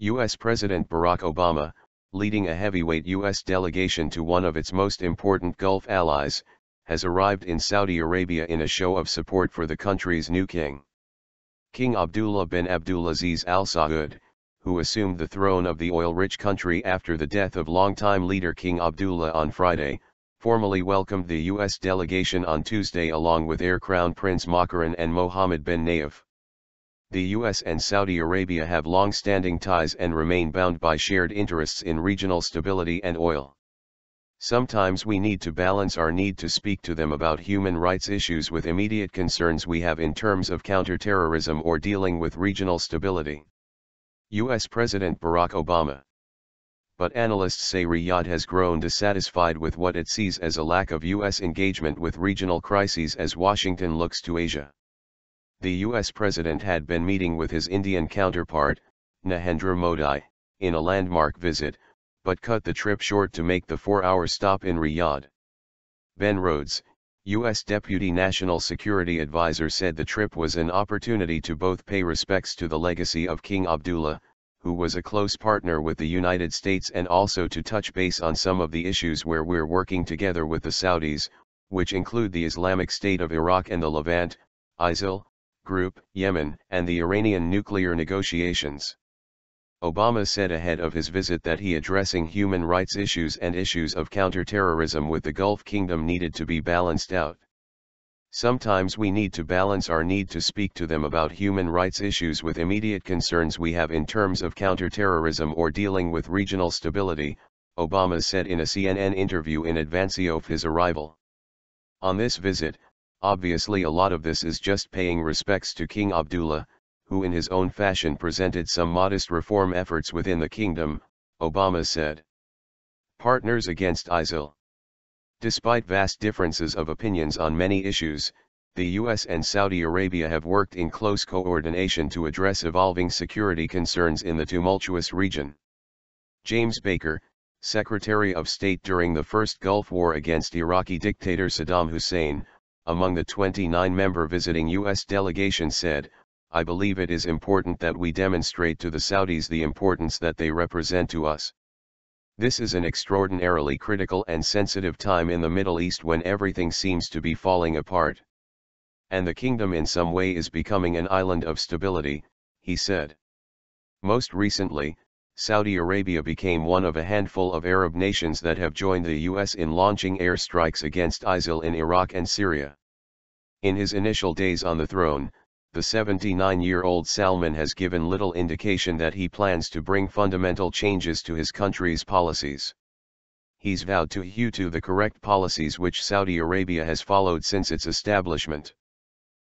U.S. President Barack Obama, leading a heavyweight U.S. delegation to one of its most important Gulf allies, has arrived in Saudi Arabia in a show of support for the country's new king. King Abdullah bin Abdulaziz al-Saud, who assumed the throne of the oil-rich country after the death of longtime leader King Abdullah on Friday, formally welcomed the U.S. delegation on Tuesday along with heir Crown Prince Moqren and Mohammed bin Nayef. The U.S. and Saudi Arabia have long-standing ties and remain bound by shared interests in regional stability and oil. Sometimes we need to balance our need to speak to them about human rights issues with immediate concerns we have in terms of counterterrorism or dealing with regional stability. U.S. President Barack Obama. But analysts say Riyadh has grown dissatisfied with what it sees as a lack of U.S. engagement with regional crises as Washington looks to Asia. The U.S. president had been meeting with his Indian counterpart, Narendra Modi, in a landmark visit, but cut the trip short to make the 4-hour stop in Riyadh. Ben Rhodes, U.S. Deputy National Security Advisor, said the trip was an opportunity to both pay respects to the legacy of King Abdullah, who was a close partner with the United States, and also to touch base on some of the issues where we're working together with the Saudis, which include the Islamic State of Iraq and the Levant, ISIL group, Yemen, and the Iranian nuclear negotiations. Obama said ahead of his visit that addressing human rights issues and issues of counterterrorism with the Gulf Kingdom needed to be balanced out. Sometimes we need to balance our need to speak to them about human rights issues with immediate concerns we have in terms of counterterrorism or dealing with regional stability, Obama said in a CNN interview in advance of his arrival. On this visit, obviously a lot of this is just paying respects to King Abdullah, who in his own fashion presented some modest reform efforts within the kingdom, Obama said. Partners against ISIL. Despite vast differences of opinions on many issues, the U.S. and Saudi Arabia have worked in close coordination to address evolving security concerns in the tumultuous region. James Baker, Secretary of State during the First Gulf War against Iraqi dictator Saddam Hussein, among the 29-member visiting U.S. delegation, said, "I believe it is important that we demonstrate to the Saudis the importance that they represent to us. This is an extraordinarily critical and sensitive time in the Middle East when everything seems to be falling apart. And the kingdom in some way is becoming an island of stability," he said. Most recently, Saudi Arabia became one of a handful of Arab nations that have joined the U.S. in launching airstrikes against ISIL in Iraq and Syria. In his initial days on the throne, the 79-year-old Salman has given little indication that he plans to bring fundamental changes to his country's policies. He's vowed to hew to the correct policies which Saudi Arabia has followed since its establishment.